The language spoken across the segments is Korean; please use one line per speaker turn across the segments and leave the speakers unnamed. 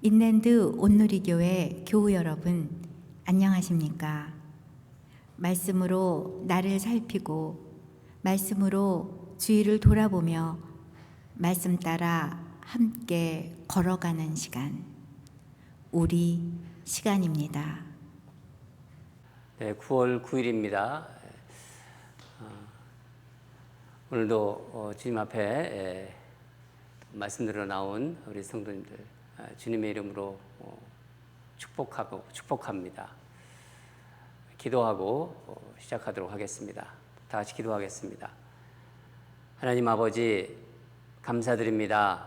인랜드 온누리교회 교우 여러분, 안녕하십니까? 말씀으로 나를 살피고 말씀으로 주위를 돌아보며 말씀 따라 함께 걸어가는 시간, 우리 시간입니다.
네, 9월 9일입니다. 오늘도 주님 앞에 말씀드려 나온 우리 성도님들 주님의 이름으로 축복합니다. 기도하고 시작하도록 하겠습니다. 다 같이 기도하겠습니다. 하나님 아버지, 감사드립니다.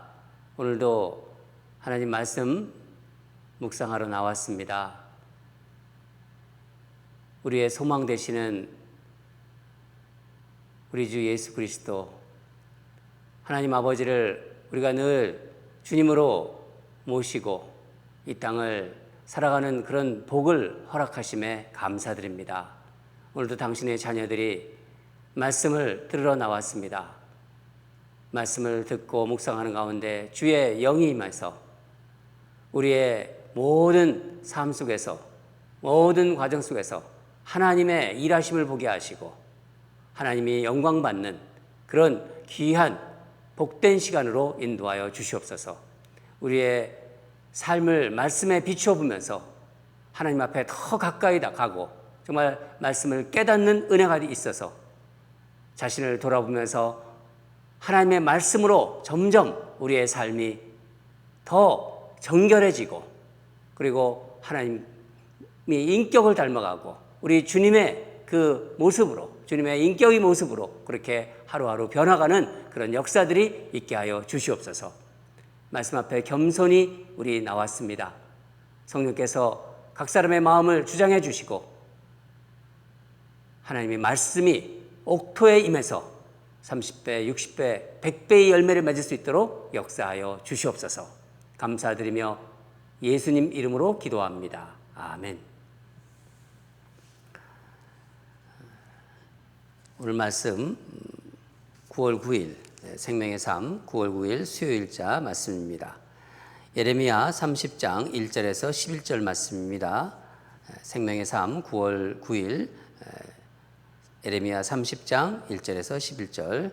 오늘도 하나님 말씀 묵상하러 나왔습니다. 우리의 소망 되시는 우리 주 예수 그리스도, 하나님 아버지를 우리가 늘 주님으로 모시고 이 땅을 살아가는 그런 복을 허락하심에 감사드립니다. 오늘도 당신의 자녀들이 말씀을 들으러 나왔습니다. 말씀을 듣고 묵상하는 가운데 주의 영이 임해서 우리의 모든 삶 속에서, 모든 과정 속에서 하나님의 일하심을 보게 하시고 하나님이 영광받는 그런 귀한 복된 시간으로 인도하여 주시옵소서. 우리의 삶을 말씀에 비추어 보면서 하나님 앞에 더 가까이 가고 정말 말씀을 깨닫는 은혜가 있어서 자신을 돌아보면서 하나님의 말씀으로 점점 우리의 삶이 더 정결해지고, 그리고 하나님이 인격을 닮아가고 우리 주님의 그 모습으로, 주님의 인격의 모습으로 그렇게 하루하루 변화가는 그런 역사들이 있게 하여 주시옵소서. 말씀 앞에 겸손히 우리 나왔습니다. 성령께서 각 사람의 마음을 주장해 주시고 하나님의 말씀이 옥토에 임해서 30배, 60배, 100배의 열매를 맺을 수 있도록 역사하여 주시옵소서. 감사드리며 예수님 이름으로 기도합니다. 아멘. 오늘 말씀 9월 9일 생명의 삶 9월 9일 수요일자 말씀입니다. 예레미야 30장 1절에서 11절 말씀입니다. 생명의 삶 9월 9일 예레미야 30장 1절에서 11절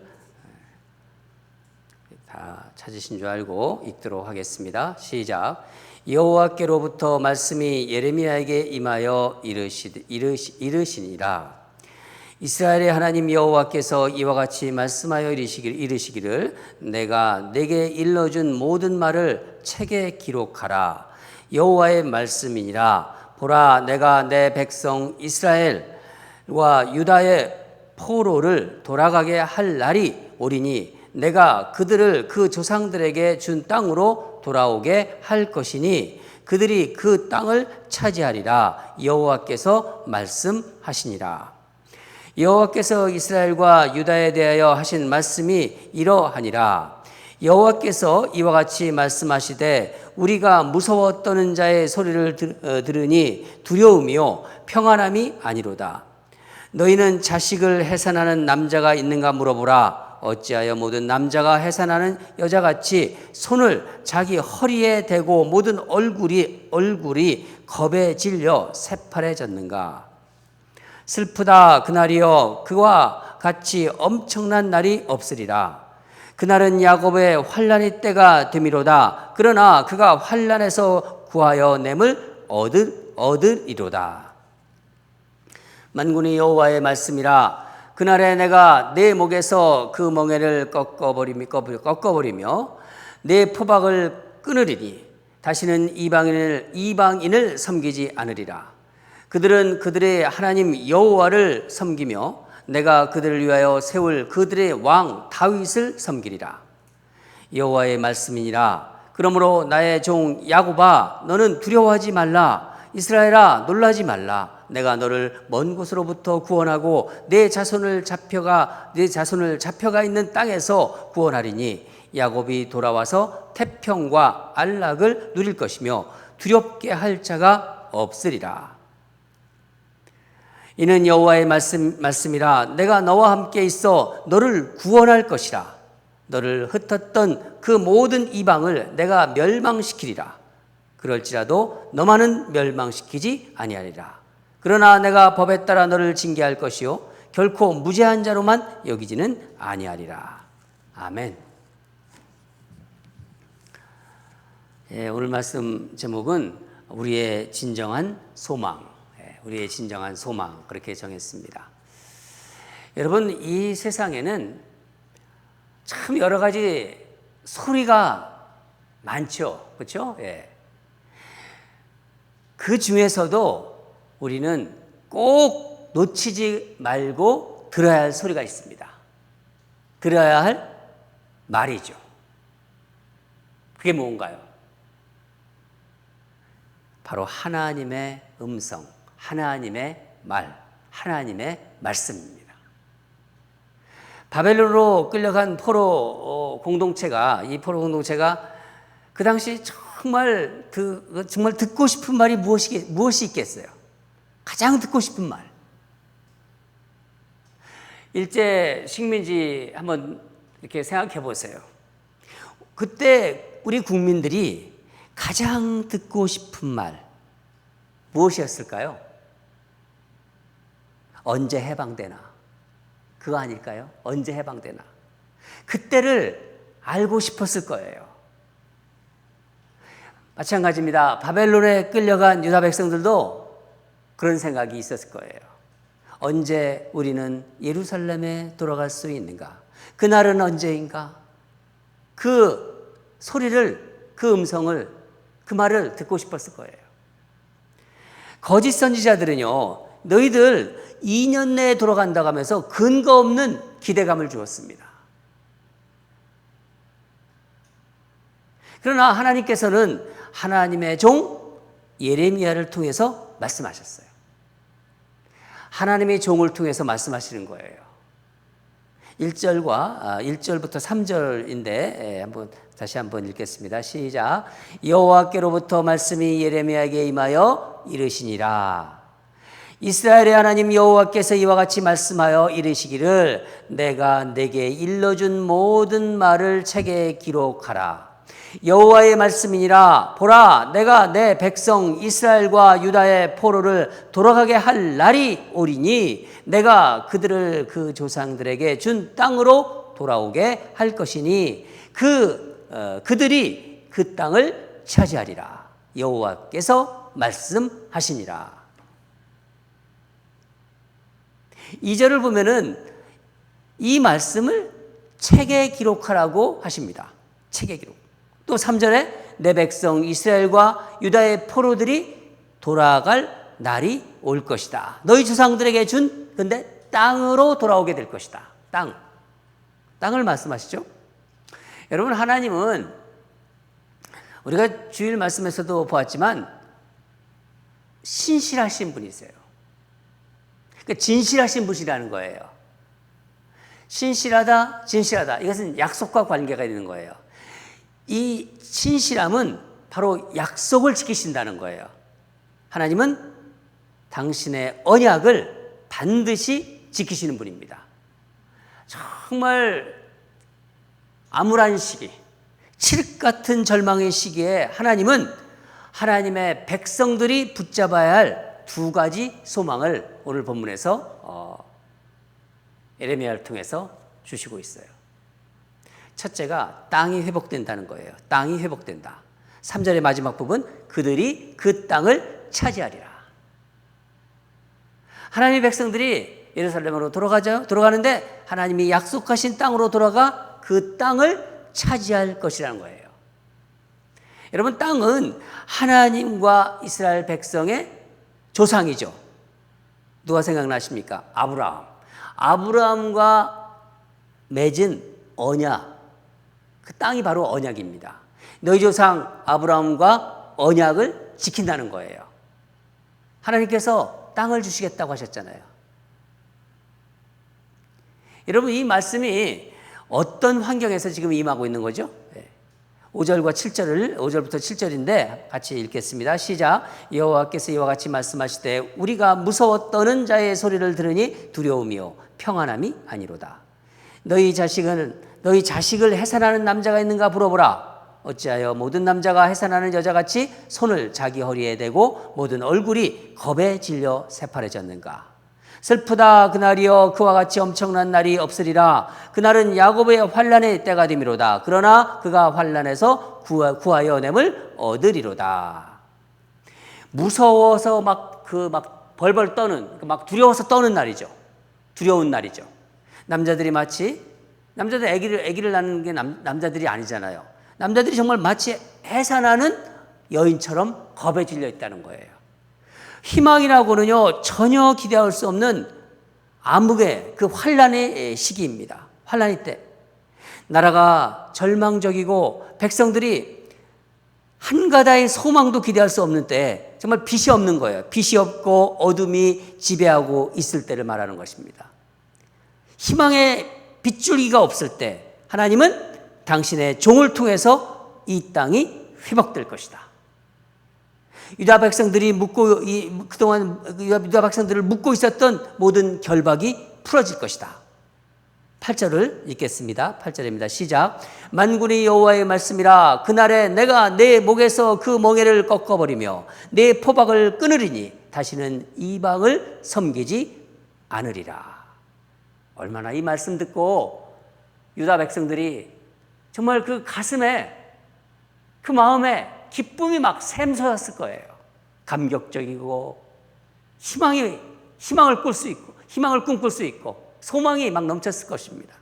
다 찾으신 줄 알고 읽도록 하겠습니다. 시작. 여호와께로부터 말씀이 예레미야에게 임하여 이르시니라. 이스라엘의 하나님 여호와께서 이와 같이 말씀하여 이르시기를 내가 내게 일러준 모든 말을 책에 기록하라. 여호와의 말씀이니라. 보라, 내가 내 백성 이스라엘과 유다의 포로를 돌아가게 할 날이 오리니 내가 그들을 그 조상들에게 준 땅으로 돌아오게 할 것이니 그들이 그 땅을 차지하리라. 여호와께서 말씀하시니라. 여호와께서 이스라엘과 유다에 대하여 하신 말씀이 이러하니라. 여호와께서 이와 같이 말씀하시되 우리가 무서워 떠는 자의 소리를 들으니 두려움이요 평안함이 아니로다. 너희는 자식을 해산하는 남자가 있는가 물어보라. 어찌하여 모든 남자가 해산하는 여자같이 손을 자기 허리에 대고 모든 얼굴이 겁에 질려 새파래졌는가. 슬프다 그날이여, 그와 같이 엄청난 날이 없으리라. 그날은 야곱의 환난의 때가 됨이로다. 그러나 그가 환난에서 구하여 냄을 얻으리로다. 만군의 여호와의 말씀이라. 그날에 내가 내 목에서 그 멍에를 꺾어버리며 내 포박을 끊으리니 다시는 이방인을 섬기지 않으리라. 그들은 그들의 하나님 여호와를 섬기며 내가 그들을 위하여 세울 그들의 왕 다윗을 섬기리라. 여호와의 말씀이니라. 그러므로 나의 종 야곱아, 너는 두려워하지 말라. 이스라엘아, 놀라지 말라. 내가 너를 먼 곳으로부터 구원하고 내 자손을 잡혀가 있는 땅에서 구원하리니 야곱이 돌아와서 태평과 안락을 누릴 것이며 두렵게 할 자가 없으리라. 이는 여호와의 말씀이라. 내가 너와 함께 있어 너를 구원할 것이라. 너를 흩었던 그 모든 이방을 내가 멸망시키리라. 그럴지라도 너만은 멸망시키지 아니하리라. 그러나 내가 법에 따라 너를 징계할 것이요 결코 무죄한 자로만 여기지는 아니하리라. 아멘. 오늘 말씀 제목은 우리의 진정한 소망, 우리의 진정한 소망 그렇게 정했습니다. 여러분, 이 세상에는 참 여러 가지 소리가 많죠, 그렇죠? 그 중에서도 우리는 꼭 놓치지 말고 들어야 할 소리가 있습니다. 들어야 할 말이죠. 그게 뭔가요? 바로 하나님의 음성, 하나님의 말, 하나님의 말씀입니다. 바벨론으로 끌려간 포로 공동체가, 이 포로 공동체가 그 당시 정말 듣고 싶은 말이 무엇이 있겠어요? 가장 듣고 싶은 말. 일제 식민지 한번 이렇게 생각해 보세요. 그때 우리 국민들이 가장 듣고 싶은 말 무엇이었을까요? 언제 해방되나? 그거 아닐까요? 언제 해방되나? 그때를 알고 싶었을 거예요. 마찬가지입니다. 바벨론에 끌려간 유다 백성들도 그런 생각이 있었을 거예요. 언제 우리는 예루살렘에 돌아갈 수 있는가? 그날은 언제인가? 그 소리를, 그 음성을, 그 말을 듣고 싶었을 거예요. 거짓 선지자들은요, 너희들 2년 내에 돌아간다고 하면서 근거 없는 기대감을 주었습니다. 그러나 하나님께서는 하나님의 종 예레미야를 통해서 말씀하셨어요. 하나님의 종을 통해서 말씀하시는 거예요. 1절부터 3절인데 다시 한번 읽겠습니다. 시작. 여호와께로부터 말씀이 예레미야에게 임하여 이르시니라. 이스라엘의 하나님 여호와께서 이와 같이 말씀하여 이르시기를 내가 내게 일러준 모든 말을 책에 기록하라. 여호와의 말씀이니라. 보라, 내가 내 백성 이스라엘과 유다의 포로를 돌아가게 할 날이 오리니 내가 그들을 그 조상들에게 준 땅으로 돌아오게 할 것이니 그들이 그 땅을 차지하리라. 여호와께서 말씀하시니라. 2절을 보면은 이 말씀을 책에 기록하라고 하십니다. 책에 기록. 또 3절에 내 백성 이스라엘과 유다의 포로들이 돌아갈 날이 올 것이다. 너희 조상들에게 준 근데 땅으로 돌아오게 될 것이다. 땅을 말씀하시죠. 여러분, 하나님은 우리가 주일 말씀에서도 보았지만 신실하신 분이세요. 그러니까 진실하신 분이라는 거예요. 신실하다, 진실하다. 이것은 약속과 관계가 있는 거예요. 이 신실함은 바로 약속을 지키신다는 거예요. 하나님은 당신의 언약을 반드시 지키시는 분입니다. 정말 암울한 시기, 칠흑 같은 절망의 시기에 하나님은 하나님의 백성들이 붙잡아야 할 두 가지 소망을 오늘 본문에서 예레미야를 통해서 주시고 있어요. 첫째가 땅이 회복된다는 거예요. 땅이 회복된다. 3절의 마지막 부분, 그들이 그 땅을 차지하리라. 하나님의 백성들이 예루살렘으로 돌아가는데 하나님이 약속하신 땅으로 돌아가 그 땅을 차지할 것이라는 거예요. 여러분, 땅은 하나님과 이스라엘 백성의 조상이죠. 누가 생각나십니까? 아브라함과 맺은 언약, 그 땅이 바로 언약입니다. 너희 조상 아브라함과 언약을 지킨다는 거예요. 하나님께서 땅을 주시겠다고 하셨잖아요. 여러분, 이 말씀이 어떤 환경에서 지금 임하고 있는 거죠? 5절부터 7절인데 같이 읽겠습니다. 시작. 여호와께서 이와 같이 말씀하시되 우리가 무서워 떠는 자의 소리를 들으니 두려움이요 평안함이 아니로다. 너희 자식을 해산하는 남자가 있는가 물어보라. 어찌하여 모든 남자가 해산하는 여자같이 손을 자기 허리에 대고 모든 얼굴이 겁에 질려 새파래졌는가. 슬프다 그날이여 그와 같이 엄청난 날이 없으리라. 그날은 야곱의 환난의 때가 됨이로다. 그러나 그가 환난에서 구하여 냄을 얻으리로다. 무서워서 막 벌벌 떠는, 막 두려워서 떠는 날이죠. 두려운 날이죠. 남자들이 아기를 낳는 게 남자들이 아니잖아요. 남자들이 정말 마치 해산하는 여인처럼 겁에 질려 있다는 거예요. 희망이라고는요, 전혀 기대할 수 없는 암흑의 그 환란의 시기입니다. 환란의 때. 나라가 절망적이고 백성들이 한가다의 소망도 기대할 수 없는 때, 정말 빛이 없는 거예요. 빛이 없고 어둠이 지배하고 있을 때를 말하는 것입니다. 희망의 빗줄기가 없을 때 하나님은 당신의 종을 통해서 이 땅이 회복될 것이다. 유다 백성들이 그동안 유다 백성들을 묶고 있었던 모든 결박이 풀어질 것이다. 8절을 읽겠습니다. 8절입니다. 시작. 만군의 여호와의 말씀이라. 그날에 내가 내 목에서 그 멍에를 꺾어버리며 내 포박을 끊으리니 다시는 이방을 섬기지 않으리라. 얼마나 이 말씀 듣고 유다 백성들이 정말 그 가슴에, 그 마음에 기쁨이 막 샘솟았을 거예요. 감격적이고 희망을 꿀 수 있고, 희망을 꿈꿀 수 있고, 소망이 막 넘쳤을 것입니다.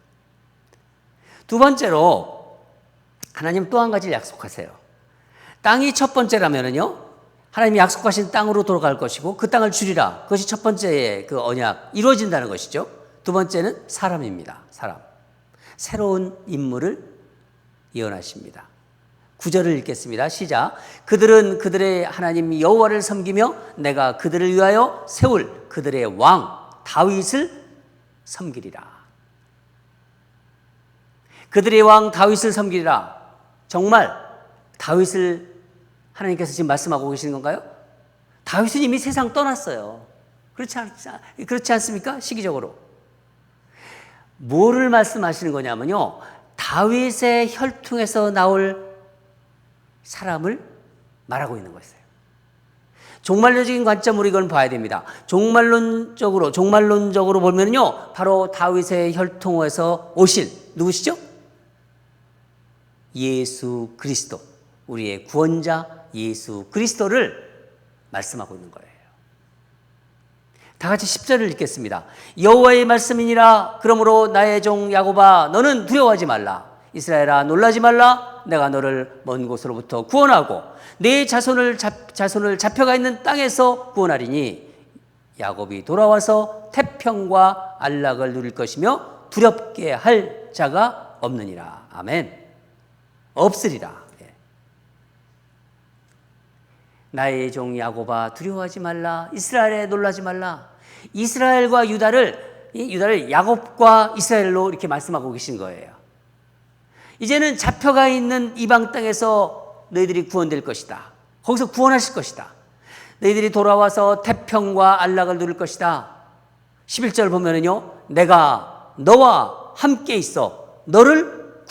두 번째로 하나님 또 한 가지를 약속하세요. 땅이 첫 번째라면은요, 하나님이 약속하신 땅으로 돌아갈 것이고 그 땅을 주리라. 그것이 첫 번째의 그 언약, 이루어진다는 것이죠. 두 번째는 사람입니다. 사람. 새로운 인물을 예언하십니다. 9절을 읽겠습니다. 시작. 그들은 그들의 하나님 여호와를 섬기며 내가 그들을 위하여 세울 그들의 왕 다윗을 섬기리라. 그들의 왕 다윗을 섬기리라. 정말 다윗을 하나님께서 지금 말씀하고 계시는 건가요? 다윗은 이미 세상 떠났어요. 그렇지 않습니까? 시기적으로. 뭐를 말씀하시는 거냐면요, 다윗의 혈통에서 나올 사람을 말하고 있는 것이에요. 종말론적인 관점으로 이건 봐야 됩니다. 종말론적으로 보면요, 바로 다윗의 혈통에서 오실 누구시죠? 예수 그리스도, 우리의 구원자 예수 그리스도를 말씀하고 있는 거예요. 다 같이 10절을 읽겠습니다. 여호와의 말씀이니라. 그러므로 나의 종 야곱아 너는 두려워하지 말라. 이스라엘아 놀라지 말라. 내가 너를 먼 곳으로부터 구원하고 내 자손을 잡혀가 있는 땅에서 구원하리니 야곱이 돌아와서 태평과 안락을 누릴 것이며 두렵게 할 자가 없느니라. 아멘. 없으리라. 나의 종 야곱아 두려워하지 말라. 이스라엘에 놀라지 말라. 이스라엘과 유다를 야곱과 이스라엘로 이렇게 말씀하고 계신 거예요. 이제는 잡혀가 있는 이방 땅에서 너희들이 구원될 것이다. 거기서 구원하실 것이다. 너희들이 돌아와서 태평과 안락을 누릴 것이다. 11절 보면은요, 내가 너와 함께 있어 너를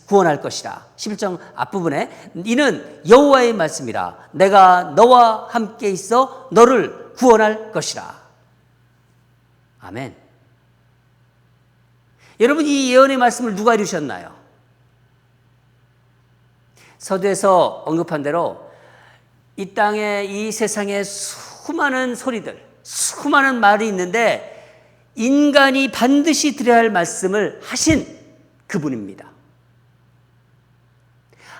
구원할 것이다. 11절 앞부분에 이는 여호와의 말씀이라. 내가 너와 함께 있어 너를 구원할 것이라. 아멘. 여러분, 이 예언의 말씀을 누가 이루셨나요? 서두에서 언급한 대로 이 땅에, 이 세상에 수많은 소리들, 수많은 말이 있는데 인간이 반드시 드려야 할 말씀을 하신 그분입니다.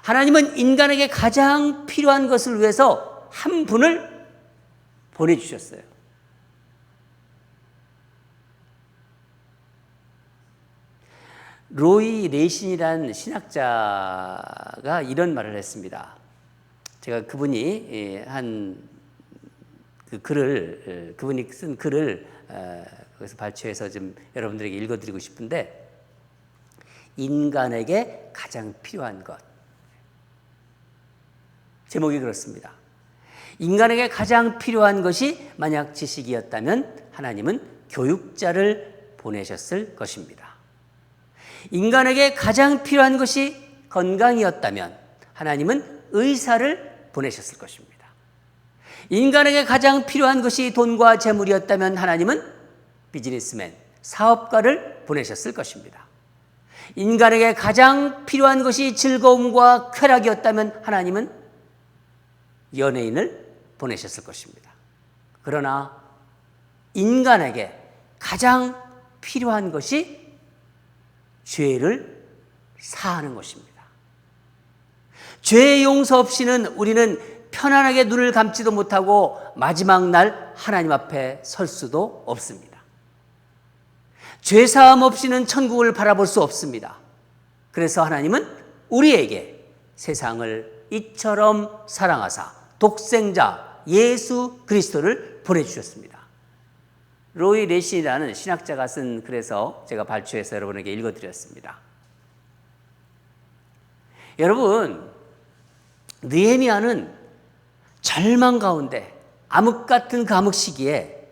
하나님은 인간에게 가장 필요한 것을 위해서 한 분을 보내주셨어요. 로이 레이신이라는 신학자가 이런 말을 했습니다. 제가 그분이 그분이 쓴 글을 거기서 발췌해서 좀 여러분들에게 읽어드리고 싶은데, 인간에게 가장 필요한 것. 제목이 그렇습니다. 인간에게 가장 필요한 것이 만약 지식이었다면 하나님은 교육자를 보내셨을 것입니다. 인간에게 가장 필요한 것이 건강이었다면 하나님은 의사를 보내셨을 것입니다. 인간에게 가장 필요한 것이 돈과 재물이었다면 하나님은 비즈니스맨, 사업가를 보내셨을 것입니다. 인간에게 가장 필요한 것이 즐거움과 쾌락이었다면 하나님은 연예인을 보내셨을 것입니다. 그러나 인간에게 가장 필요한 것이 죄를 사하는 것입니다. 죄의 용서 없이는 우리는 편안하게 눈을 감지도 못하고 마지막 날 하나님 앞에 설 수도 없습니다. 죄사함 없이는 천국을 바라볼 수 없습니다. 그래서 하나님은 우리에게 세상을 이처럼 사랑하사 독생자 예수 그리스도를 보내주셨습니다. 로이 레신이라는 신학자가 쓴 글에서 제가 발췌해서 여러분에게 읽어드렸습니다. 여러분, 느헤미야는 절망 가운데 암흑 같은 그 암흑 시기에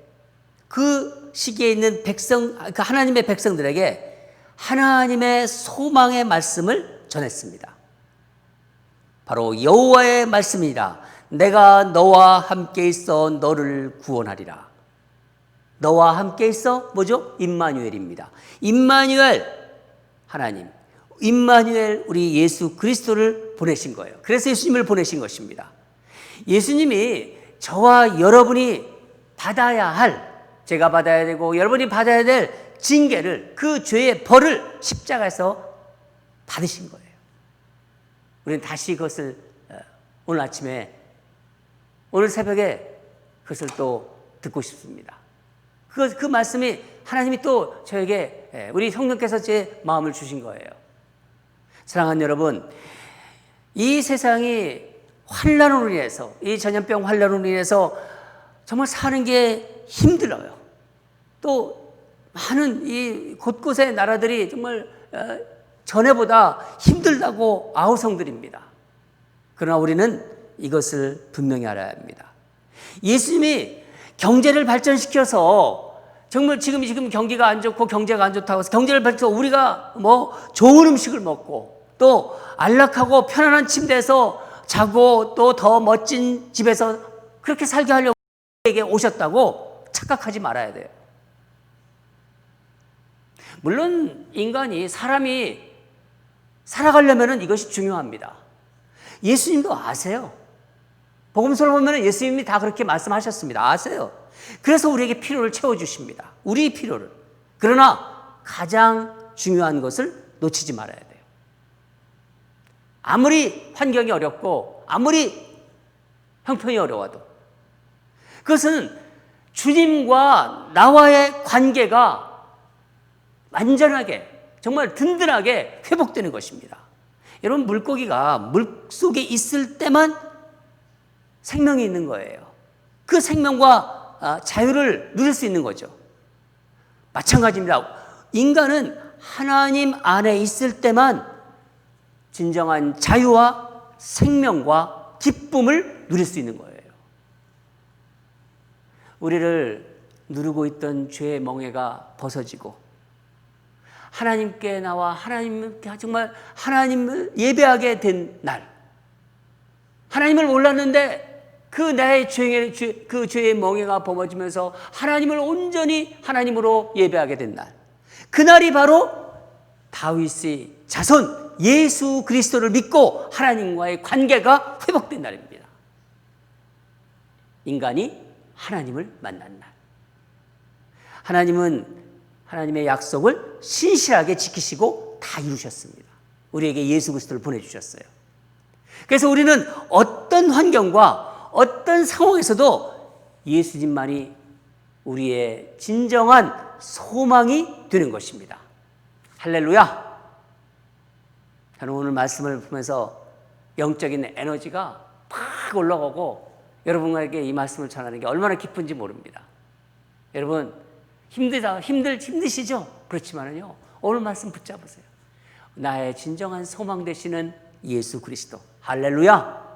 그 시기에 있는 그 하나님의 백성들에게 하나님의 소망의 말씀을 전했습니다. 바로 여호와의 말씀이라. 내가 너와 함께 있어 너를 구원하리라. 너와 함께 있어 뭐죠? 임마누엘입니다. 임마누엘, 하나님, 임마누엘, 우리 예수 그리스도를 보내신 거예요. 그래서 예수님을 보내신 것입니다. 예수님이 저와 여러분이 받아야 할, 제가 받아야 되고 여러분이 받아야 될 징계를, 그 죄의 벌을 십자가에서 받으신 거예요. 우리는 다시 그것을 오늘 아침에, 오늘 새벽에 그것을 또 듣고 싶습니다. 그 말씀이 하나님이 또 저에게, 우리 성령께서 제 마음을 주신 거예요. 사랑하는 여러분, 이 세상이 환난으로 인해서, 이 전염병 환난으로 인해서 정말 사는 게 힘들어요. 또 많은 이 곳곳의 나라들이 정말 전에보다 힘들다고 아우성들입니다. 그러나 우리는 이것을 분명히 알아야 합니다. 예수님이 경제를 발전시켜서 정말 지금 경기가 안 좋고 경제가 안 좋다고 해서 경제를 발전해서 우리가 좋은 음식을 먹고 또 안락하고 편안한 침대에서 자고 또 더 멋진 집에서 그렇게 살게 하려고 우리에게 오셨다고 착각하지 말아야 돼요. 물론 사람이 살아가려면 이것이 중요합니다. 예수님도 아세요. 복음서를 보면 예수님이 다 그렇게 말씀하셨습니다. 아세요. 그래서 우리에게 필요를 채워주십니다. 우리 필요를. 그러나 가장 중요한 것을 놓치지 말아야 돼요. 아무리 환경이 어렵고 아무리 형편이 어려워도 그것은 주님과 나와의 관계가 완전하게, 정말 든든하게 회복되는 것입니다. 여러분, 물고기가 물속에 있을 때만 생명이 있는 거예요. 그 생명과 자유를 누릴 수 있는 거죠. 마찬가지입니다. 인간은 하나님 안에 있을 때만 진정한 자유와 생명과 기쁨을 누릴 수 있는 거예요. 우리를 누르고 있던 죄의 멍에가 벗어지고 하나님께 나와 정말 하나님을 예배하게 된 날, 하나님을 몰랐는데 그 나의 죄의 멍에가 범어지면서 하나님을 온전히 하나님으로 예배하게 된 날, 그날이 바로 다윗의 자손 예수 그리스도를 믿고 하나님과의 관계가 회복된 날입니다. 인간이 하나님을 만난 날. 하나님은 하나님의 약속을 신실하게 지키시고 다 이루셨습니다. 우리에게 예수 그리스도를 보내주셨어요. 그래서 우리는 어떤 환경과 어떤 상황에서도 예수님만이 우리의 진정한 소망이 되는 것입니다. 할렐루야! 저는 오늘 말씀을 보면서 영적인 에너지가 팍 올라가고 여러분에게 이 말씀을 전하는 게 얼마나 기쁜지 모릅니다. 여러분, 힘드시죠? 그렇지만은요, 오늘 말씀 붙잡으세요. 나의 진정한 소망 되시는 예수 그리스도. 할렐루야!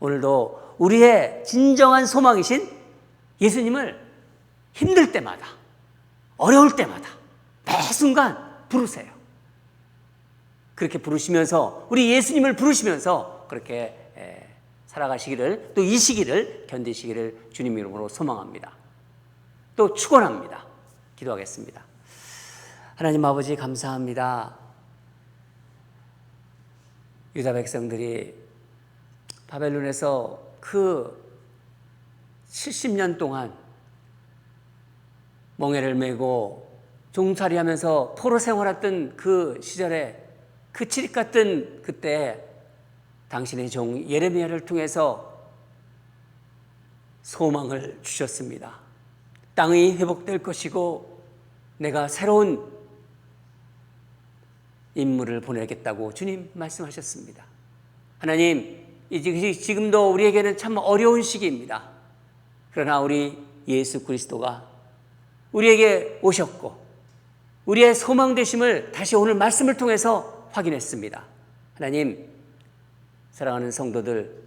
오늘도 우리의 진정한 소망이신 예수님을 힘들 때마다, 어려울 때마다 매 순간 부르세요. 그렇게 부르시면서 우리 예수님을 부르시면서 그렇게 살아가시기를 또 이 시기를 견디시기를 주님 이름으로 소망합니다. 또 축원합니다. 기도하겠습니다. 하나님 아버지 감사합니다. 유다 백성들이 바벨론에서 그 70년 동안 멍에를 메고 종살이하면서 포로 생활했던 그 시절에 그 칠흑 같은 그때 당신의 종 예레미야를 통해서 소망을 주셨습니다. 땅이 회복될 것이고 내가 새로운 인물을 보내겠다고 주님 말씀하셨습니다. 하나님, 지금도 우리에게는 참 어려운 시기입니다. 그러나 우리 예수 그리스도가 우리에게 오셨고 우리의 소망 되심을 다시 오늘 말씀을 통해서 확인했습니다. 하나님, 사랑하는 성도들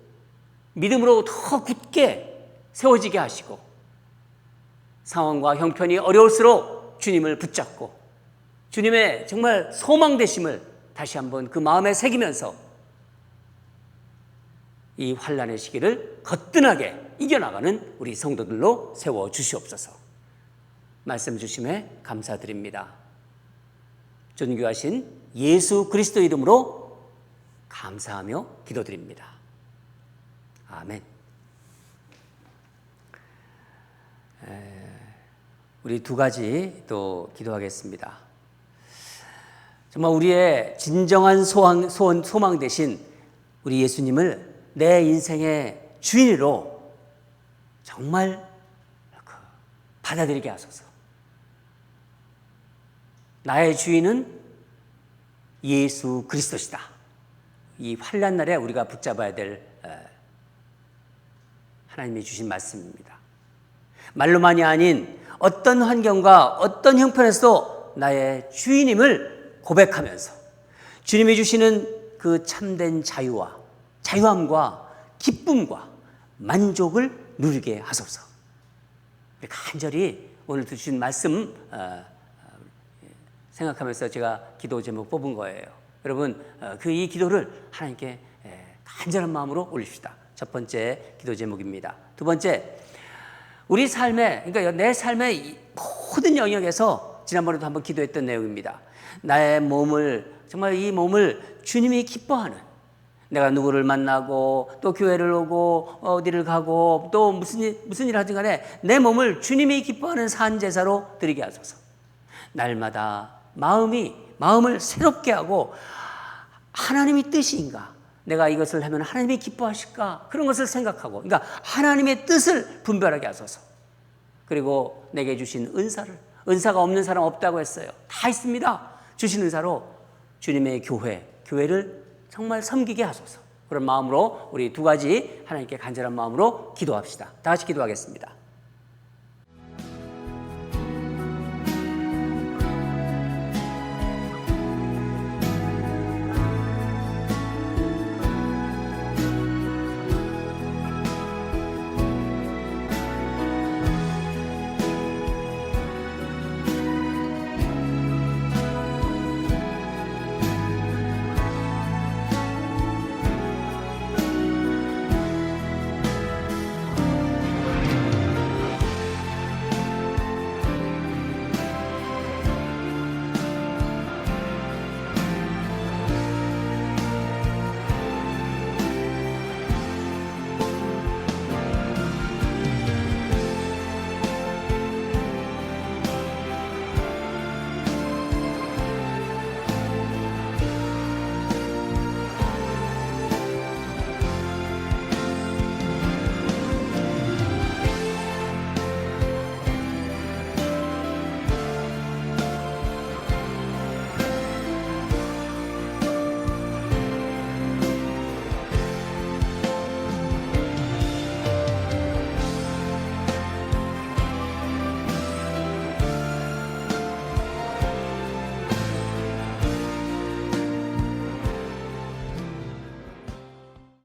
믿음으로 더 굳게 세워지게 하시고 상황과 형편이 어려울수록 주님을 붙잡고 주님의 정말 소망 되심을 다시 한번 그 마음에 새기면서 이 환난의 시기를 거뜬하게 이겨나가는 우리 성도들로 세워주시옵소서. 말씀 주심에 감사드립니다. 존귀하신 예수 그리스도 이름으로 감사하며 기도드립니다. 아멘. 우리 두 가지 또 기도하겠습니다. 정말 우리의 진정한 소망 되신 우리 예수님을 내 인생의 주인으로 정말 받아들이게 하소서. 나의 주인은 예수 그리스도시다. 이 환난 날에 우리가 붙잡아야 될 하나님이 주신 말씀입니다. 말로만이 아닌 어떤 환경과 어떤 형편에서도 나의 주인임을 고백하면서 주님이 주시는 그 참된 자유함과 기쁨과 만족을 누리게 하소서. 간절히 오늘 주신 말씀 생각하면서 제가 기도 제목 뽑은 거예요. 여러분 이 기도를 하나님께 간절한 마음으로 올립시다. 첫 번째 기도 제목입니다. 두 번째, 우리 삶에, 그러니까 내 삶의 모든 영역에서 지난번에도 한번 기도했던 내용입니다. 나의 몸을, 정말 이 몸을 주님이 기뻐하는, 내가 누구를 만나고 또 교회를 오고 어디를 가고 또 무슨 일 하든 간에 내 몸을 주님이 기뻐하는 산제사로 드리게 하소서. 날마다 마음을 새롭게 하고 하나님의 뜻인가? 내가 이것을 하면 하나님이 기뻐하실까? 그런 것을 생각하고, 그러니까 하나님의 뜻을 분별하게 하소서. 그리고 내게 주신 은사가 없는 사람 없다고 했어요. 다 있습니다. 주신 은사로 주님의 교회를 정말 섬기게 하소서. 그런 마음으로 우리 두 가지 하나님께 간절한 마음으로 기도합시다. 다 같이 기도하겠습니다.